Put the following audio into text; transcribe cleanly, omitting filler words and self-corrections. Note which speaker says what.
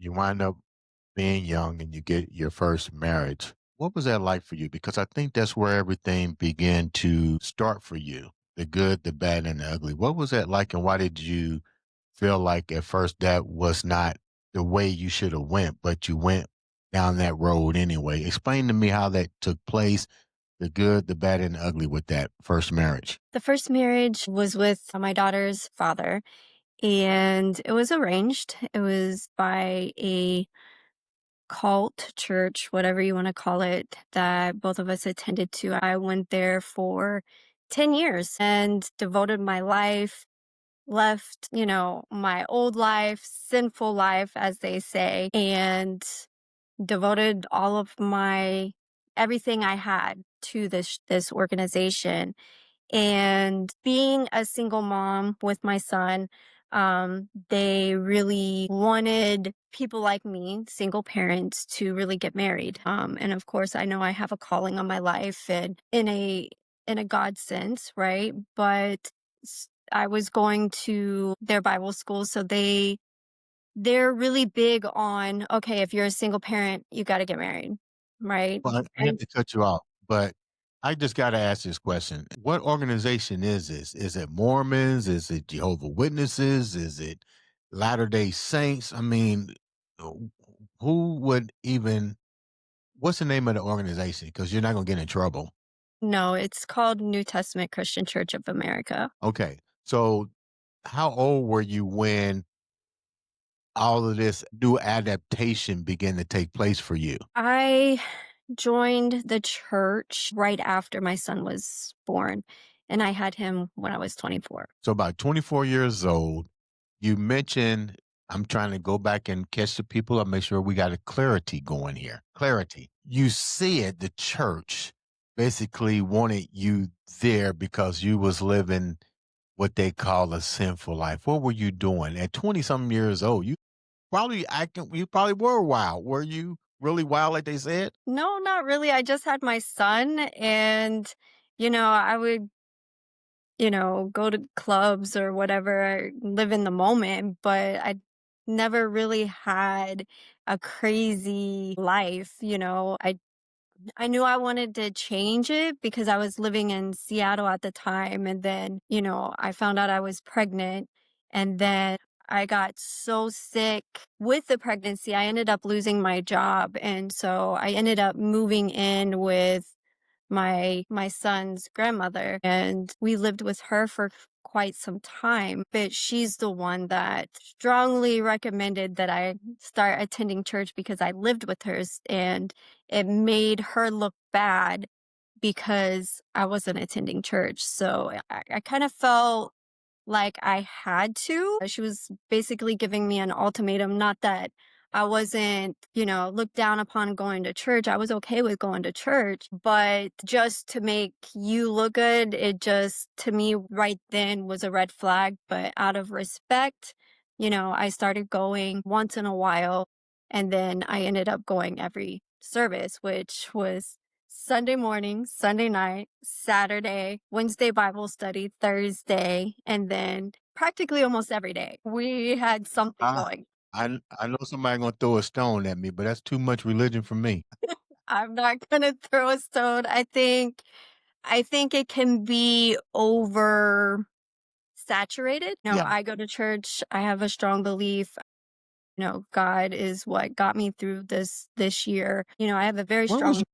Speaker 1: you wind up being young and you get your first marriage. What was that like for you? Because I think that's where everything began to start for you, the good, the bad, and the ugly. What was that like, and why did you feel like at first that was not the way you should have went, but you went down that road anyway? Explain to me how that took place, the good, the bad, and the ugly with that first marriage.
Speaker 2: The first marriage was with my daughter's father, and it was arranged. It was by a cult church, whatever you want to call it, that both of us attended to. I went there for 10 years and devoted my life, left, my old life, sinful life, as they say, and devoted all of my everything I had to this organization. And being a single mom with my son, they really wanted people like me, single parents, to really get married. And of course, I know I have a calling on my life, and in a God sense, right? But I was going to their Bible school, so they're really big on, okay, if you're a single parent, you got to get married, right?
Speaker 1: Well, I have
Speaker 2: And
Speaker 1: to cut you off, but I just got to ask this question. What organization is this? Is it Mormons? Is it Jehovah Witnesses? Is it Latter-day Saints? I mean, uh, who would even, what's the name of the organization? Because you're not going to get in trouble.
Speaker 2: no, it's called New Testament Christian Church of America.
Speaker 1: Okay. So how old were you when all of this new adaptation began to take place for you?
Speaker 2: I joined the church right after my son was born, and I had him when I was 24.
Speaker 1: So about 24 years old, you mentioned, I'm trying to go back and catch the people up, make sure we got a clarity going here. Clarity. You said the church basically wanted you there because you was living what they call a sinful life. What were you doing at 20 something years old? You probably were wild. Were you really wild like they said?
Speaker 2: No, not really. I just had my son, and I would, go to clubs or whatever, live in the moment, but I never really had a crazy life. I knew I wanted to change it because I was living in Seattle at the time. And then, I found out I was pregnant. And then I got so sick with the pregnancy, I ended up losing my job. And so I ended up moving in with my son's grandmother, and we lived with her for quite some time. But she's the one that strongly recommended that I start attending church because I lived with her, and it made her look bad because I wasn't attending church. So I kind of felt like I had to. She was basically giving me an ultimatum, not that I wasn't, looked down upon going to church. I was okay with going to church, but just to make you look good, it just, to me, right then was a red flag. But out of respect, I started going once in a while, and then I ended up going every service, which was Sunday morning, Sunday night, Saturday, Wednesday Bible study, Thursday, and then practically almost every day we had something
Speaker 1: I
Speaker 2: going.
Speaker 1: I know somebody gonna throw a stone at me, but that's too much religion for me.
Speaker 2: I'm not gonna throw a stone. I think it can be over saturated.
Speaker 1: Yeah.
Speaker 2: I go to church. I have a strong belief. God is what got me through this year. I have a very
Speaker 1: When was
Speaker 2: strong